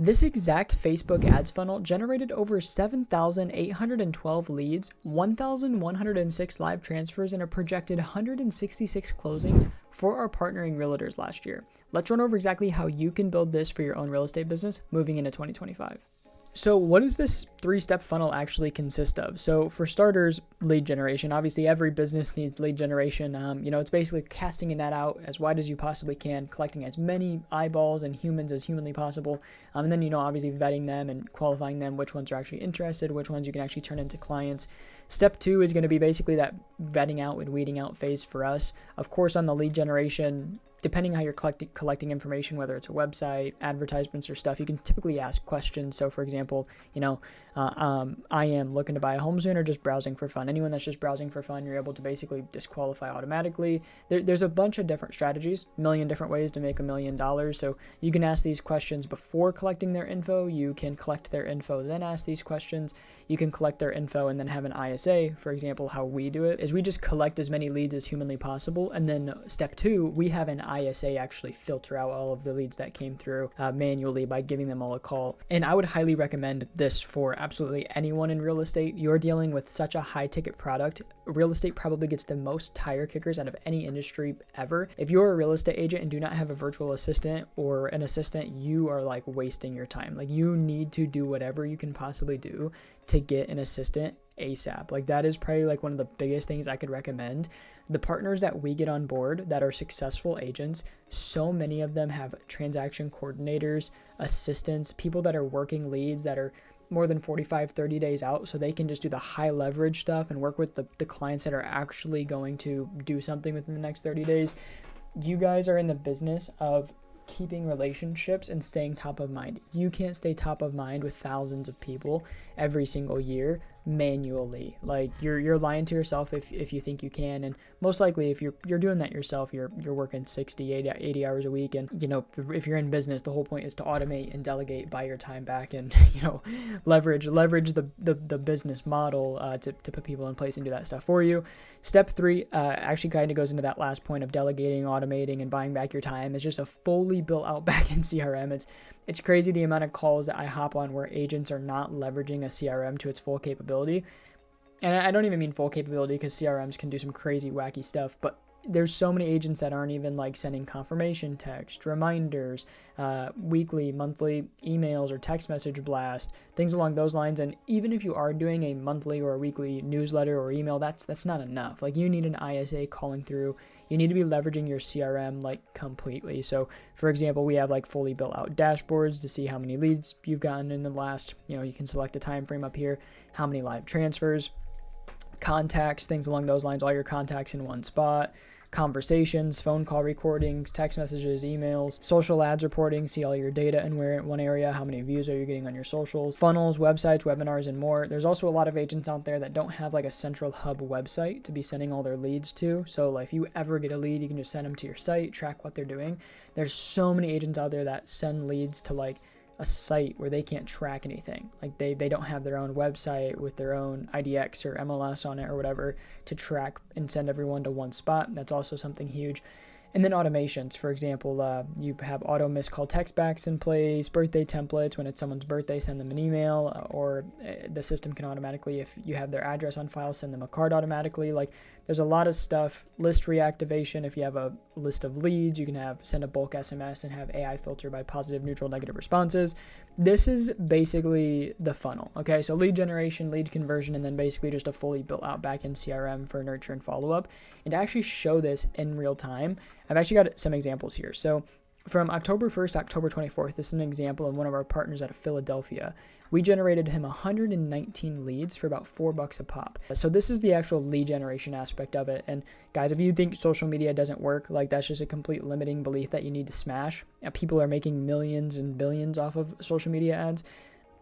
This exact Facebook ads funnel generated over 7,812 leads, 1,106 live transfers, and a projected 166 closings for our partnering realtors last year. Let's run over exactly how you can build this for your own real estate business moving into 2025. So what does this 3-step funnel actually consist of? So for starters, lead generation. Obviously, every business needs lead generation. It's basically casting a net out as wide as you possibly can, collecting as many eyeballs and humans as humanly possible. And then, obviously vetting them and qualifying them, which ones are actually interested, which ones you can actually turn into clients. Step 2 is going to be basically that vetting out and weeding out phase for us. Of course, on the lead generation, depending how you're collecting information, whether it's a website, advertisements, or stuff, you can typically ask questions. So for example, I am looking to buy a home soon or just browsing for fun. Anyone that's just browsing for fun, you're able to basically disqualify automatically. There's a bunch of different strategies, a million different ways to make $1 million. So you can ask these questions before collecting their info. You can collect their info, then ask these questions. You can collect their info and then have an ISA. For example, how we do it is we just collect as many leads as humanly possible. And then step 2, we have an ISA actually filter out all of the leads that came through manually by giving them all a call. And I would highly recommend this for absolutely anyone in real estate. You're dealing with such a high ticket product. Real estate probably gets the most tire kickers out of any industry ever. If you're a real estate agent and do not have a virtual assistant or an assistant, you are like wasting your time. Like, you need to do whatever you can possibly do to get an assistant ASAP. Like, that is probably like one of the biggest things I could recommend. The partners that we get on board that are successful agents, so many of them have transaction coordinators, assistants, people that are working leads that are more than 45, 30 days out, so they can just do the high leverage stuff and work with the clients that are actually going to do something within the next 30 days. You guys are in the business of keeping relationships and staying top of mind. You can't stay top of mind with thousands of people every single year manually. Like, you're lying to yourself if you think you can. And most likely if you're doing that yourself, you're working 60, 80 hours a week. And if you're in business, the whole point is to automate and delegate, buy your time back, and leverage the business model to put people in place and do that stuff for you. Step 3 actually kind of goes into that last point of delegating, automating, and buying back your time. It's just a fully built out backend CRM. It's crazy the amount of calls that I hop on where agents are not leveraging a CRM to its full capability. And I don't even mean full capability, because CRMs can do some crazy wacky stuff, but there's so many agents that aren't even like sending confirmation text, reminders, weekly, monthly emails, or text message blast, things along those lines. And even if you are doing a monthly or a weekly newsletter or email, that's not enough. Like, you need an ISA calling through. You need to be leveraging your CRM like completely. So for example, we have like fully built out dashboards to see how many leads you've gotten in the last, you can select a time frame up here, how many live transfers, contacts, things along those lines, all your contacts in one spot, conversations, phone call recordings, text messages, emails, social ads reporting, see all your data in one area, how many views are you getting on your socials, funnels, websites, webinars, and more. There's also a lot of agents out there that don't have like a central hub website to be sending all their leads to. So like, if you ever get a lead, you can just send them to your site, track what they're doing. There's so many agents out there that send leads to like a site where they can't track anything. Like, they don't have their own website with their own IDX or MLS on it or whatever to track and send everyone to one spot. That's also something huge. And then automations, for example, you have auto missed call text backs in place, birthday templates. When it's someone's birthday, send them an email, or the system can automatically, if you have their address on file, send them a card automatically. Like, there's a lot of stuff. List reactivation. If you have a list of leads, you can send a bulk SMS and have AI filter by positive, neutral, negative responses. This is basically the funnel. Okay, so lead generation, lead conversion, and then basically just a fully built out backend CRM for nurture and follow up. And to actually show this in real time, I've actually got some examples here. So from October 1st, October 24th, this is an example of one of our partners out of Philadelphia. We generated him 119 leads for about $4 a pop. So this is the actual lead generation aspect of it. And guys, if you think social media doesn't work, like, that's just a complete limiting belief that you need to smash. People are making millions and billions off of social media ads.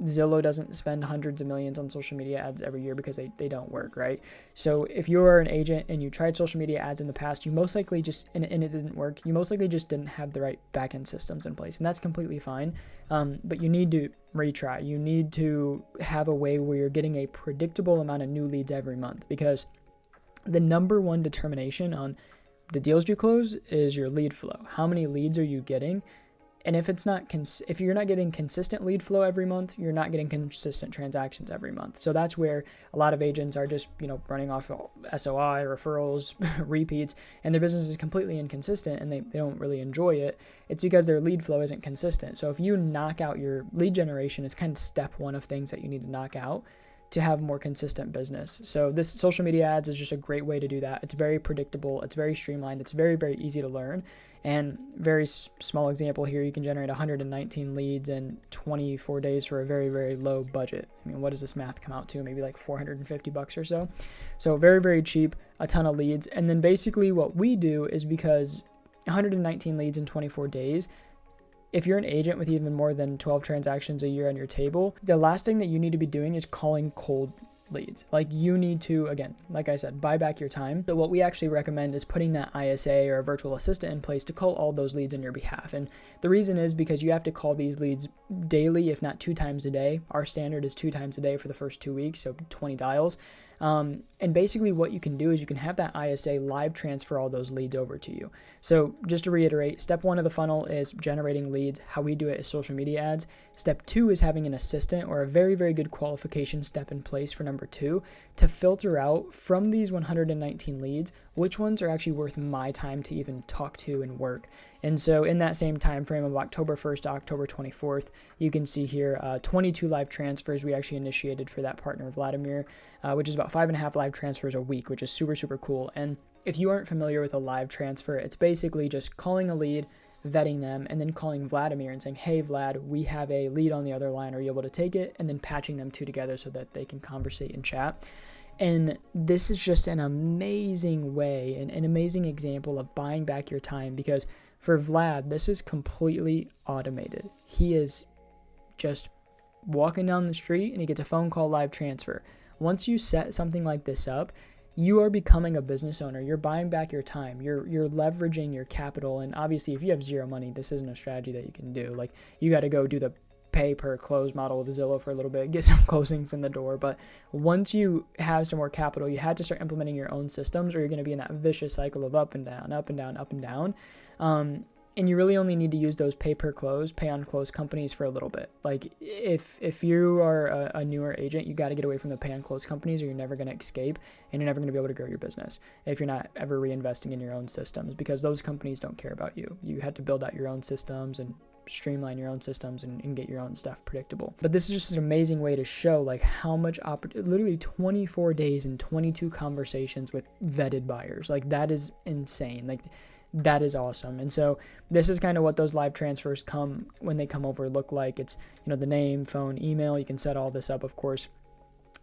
Zillow doesn't spend hundreds of millions on social media ads every year because they don't work, right? So if you are an agent and you tried social media ads in the past, you most likely just, and it didn't work, you most likely just didn't have the right backend systems in place, and that's completely fine. But you need to retry. You need to have a way where you're getting a predictable amount of new leads every month, because the number one determination on the deals you close is your lead flow. How many leads are you getting? And if it's not, if you're not getting consistent lead flow every month, you're not getting consistent transactions every month. So that's where a lot of agents are just, running off SOI, referrals, repeats, and their business is completely inconsistent and they don't really enjoy it. It's because their lead flow isn't consistent. So if you knock out your lead generation, is kind of step one of things that you need to knock out to have more consistent business. So this social media ads is just a great way to do that. It's very predictable. It's very streamlined. It's very, very easy to learn. And very small example here, you can generate 119 leads in 24 days for a very, very low budget. I mean, what does this math come out to? Maybe like $450 or so. So very, very cheap, a ton of leads. And then basically what we do is, because 119 leads in 24 days, if you're an agent with even more than 12 transactions a year on your table, the last thing that you need to be doing is calling cold leads. Like, you need to, again, like I said, buy back your time. So what we actually recommend is putting that ISA or a virtual assistant in place to call all those leads on your behalf. And the reason is because you have to call these leads daily, if not 2 times a day. Our standard is 2 times a day for the first 2 weeks, so 20 dials. And basically what you can do is you can have that ISA live transfer all those leads over to you. So just to reiterate, step 1 of the funnel is generating leads. How we do it is social media ads. Step 2 is having an assistant or a very, very good qualification step in place for number 2 to filter out from these 119 leads, which ones are actually worth my time to even talk to and work. And so in that same time frame of October 1st to October 24th, you can see here 22 live transfers we actually initiated for that partner, Vladimir, which is about 5.5 live transfers a week, which is super, super cool. And if you aren't familiar with a live transfer, it's basically just calling a lead, vetting them, and then calling Vladimir and saying, hey, Vlad, we have a lead on the other line. Are you able to take it? And then patching them two together so that they can conversate and chat. And this is just an amazing way, an amazing example of buying back your time, because for Vlad, this is completely automated. He is just walking down the street and he gets a phone call live transfer. Once you set something like this up, you are becoming a business owner. You're buying back your time. You're leveraging your capital. And obviously, if you have zero money, this isn't a strategy that you can do. Like, you got to go do the pay per close model with Zillow for a little bit, get some closings in the door. But once you have some more capital, you had to start implementing your own systems, or you're going to be in that vicious cycle of up and down, up and down, up and down. And you really only need to use those pay per close, pay on close companies for a little bit. Like, if you are a newer agent, you got to get away from the pay on close companies, or you're never going to escape, and you're never going to be able to grow your business if you're not ever reinvesting in your own systems, because those companies don't care about you. You had to build out your own systems and streamline your own systems and get your own stuff predictable. But this is just an amazing way to show like how much literally 24 days and 22 conversations with vetted buyers. Like, that is insane. Like, that is awesome. And so this is kind of what those live transfers when they come over look like. It's, the name, phone, email. You can set all this up, of course,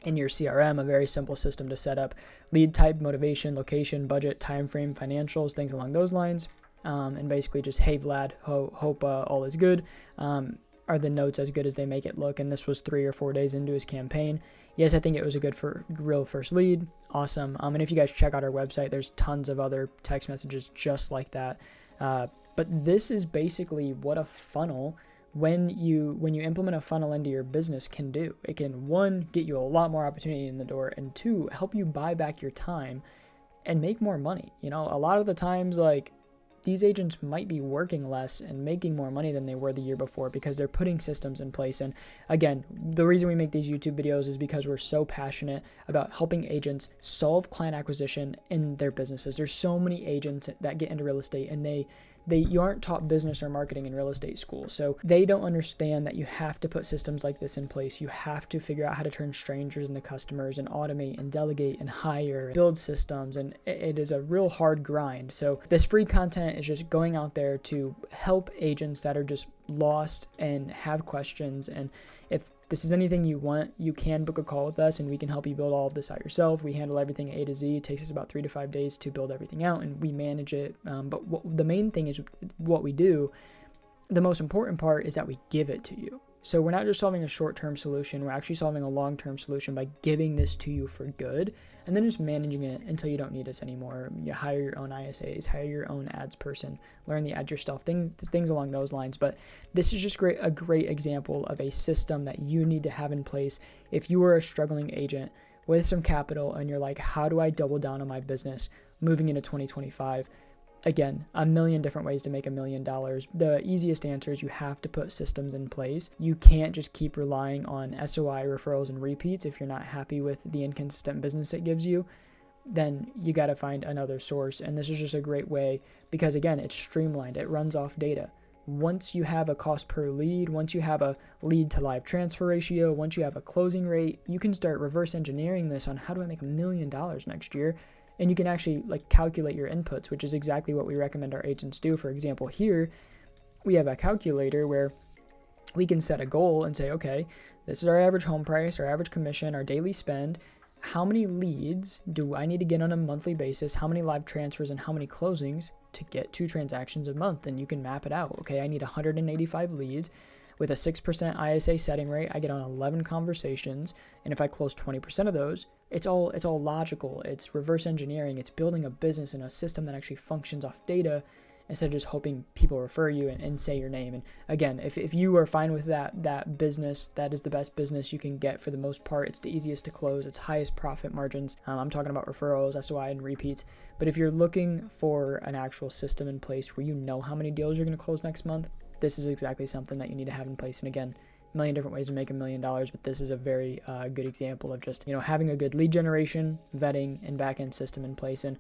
in your CRM, a very simple system to set up lead type, motivation, location, budget, time frame, financials, things along those lines. And basically just, hey, Vlad, hope all is good. Are the notes as good as they make it look? And this was 3 or 4 days into his campaign. Yes, I think it was a good real first lead. Awesome. And if you guys check out our website, there's tons of other text messages just like that. But this is basically what a funnel, when you implement a funnel into your business, can do. It can, 1, get you a lot more opportunity in the door, and 2, help you buy back your time and make more money. A lot of the times, like, these agents might be working less and making more money than they were the year before because they're putting systems in place. And again, the reason we make these YouTube videos is because we're so passionate about helping agents solve client acquisition in their businesses. There's so many agents that get into real estate, and you aren't taught business or marketing in real estate school. So they don't understand that you have to put systems like this in place. You have to figure out how to turn strangers into customers and automate and delegate and hire, build systems. And it is a real hard grind. So this free content is just going out there to help agents that are just lost and have questions. And if this is anything you want, you can book a call with us and we can help you build all of this out yourself. We handle everything A to Z. It takes us about 3 to 5 days to build everything out, and we manage it. But the main thing is what we do. The most important part is that we give it to you. So we're not just solving a short-term solution. We're actually solving a long-term solution by giving this to you for good, and then just managing it until you don't need us anymore. You hire your own ISAs, hire your own ads person, learn the ads yourself, things along those lines. But this is just a great example of a system that you need to have in place if you are a struggling agent with some capital and you're like, how do I double down on my business moving into 2025? Again, a million different ways to make $1 million. The easiest answer is you have to put systems in place. You can't just keep relying on SOI, referrals, and repeats if you're not happy with the inconsistent business it gives you. Then you got to find another source. And this is just a great way because, again, it's streamlined. It runs off data. Once you have a cost per lead, once you have a lead to live transfer ratio, once you have a closing rate, you can start reverse engineering this on how do I make $1 million next year. And you can actually calculate your inputs, which is exactly what we recommend our agents do. For example, here we have a calculator where we can set a goal and say, okay, this is our average home price, our average commission, our daily spend. How many leads do I need to get on a monthly basis? How many live transfers and how many closings to get 2 transactions a month? And you can map it out. Okay, I need 185 leads. With a 6% ISA setting rate, I get on 11 conversations, and if I close 20% of those, it's all logical. It's reverse engineering. It's building a business and a system that actually functions off data instead of just hoping people refer you and say your name. And again, if you are fine with that business, that is the best business you can get for the most part. It's the easiest to close. It's highest profit margins. I'm talking about referrals, SOI, and repeats. But if you're looking for an actual system in place where you know how many deals you're going to close next month, this is exactly something that you need to have in place. And again, a million different ways to make $1 million, but this is a very good example of just, having a good lead generation, vetting, and back-end system in place. And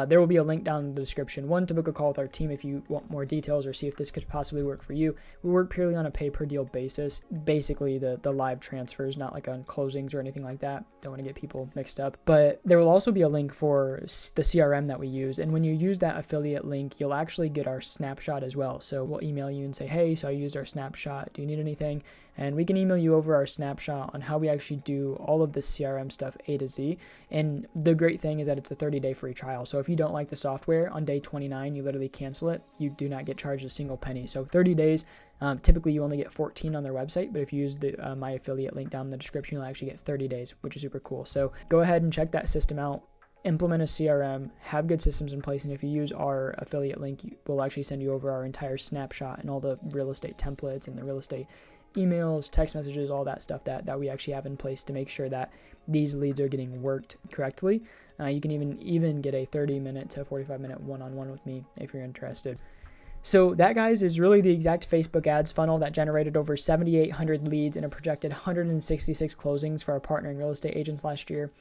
there will be a link down in the description, one, to book a call with our team if you want more details or see if this could possibly work for you. We work purely on a pay-per-deal basis, basically the live transfers, not like on closings or anything like that. Don't want to get people mixed up. But there will also be a link for the CRM that we use. And when you use that affiliate link, you'll actually get our snapshot as well. So we'll email you and say, hey, so I used our snapshot. Do you need anything? And we can email you over our snapshot on how we actually do all of this CRM stuff A to Z. And the great thing is that it's a 30-day free trial. So if you don't like the software, on day 29, you literally cancel it. You do not get charged a single penny. So 30 days, typically you only get 14 on their website, but if you use the my affiliate link down in the description, you'll actually get 30 days, which is super cool. So go ahead and check that system out. Implement a CRM, have good systems in place, and if you use our affiliate link, we'll actually send you over our entire snapshot and all the real estate templates and the real estate emails, text messages, all that stuff that we actually have in place to make sure that these leads are getting worked correctly. You can even get a 30-minute to 45-minute one-on-one with me if you're interested. So that, guys, is really the exact Facebook ads funnel that generated over 7,800 leads and a projected 166 closings for our partnering real estate agents last year.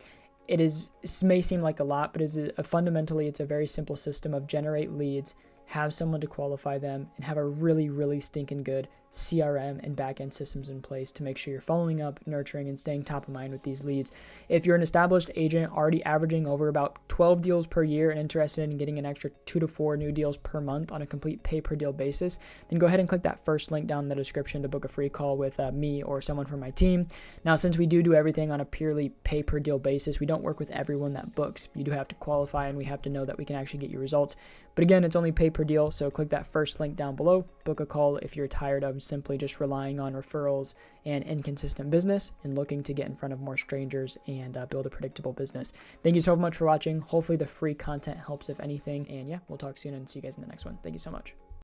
It may seem like a lot, but fundamentally it's a very simple system of generate leads, have someone to qualify them, and have a really, really stinking good CRM and back-end systems in place to make sure you're following up, nurturing, and staying top of mind with these leads. If you're an established agent already averaging over about 12 deals per year and interested in getting an extra 2 to 4 new deals per month on a complete pay-per-deal basis, then go ahead and click that first link down in the description to book a free call with me or someone from my team. Now, since we do everything on a purely pay-per-deal basis, we don't work with everyone that books. You do have to qualify, and we have to know that we can actually get you results. But again, it's only pay-per-deal, so click that first link down below, book a call if you're tired of simply just relying on referrals and inconsistent business and looking to get in front of more strangers and build a predictable business. Thank you so much for watching. Hopefully the free content helps, if anything. And yeah, we'll talk soon and see you guys in the next one. Thank you so much.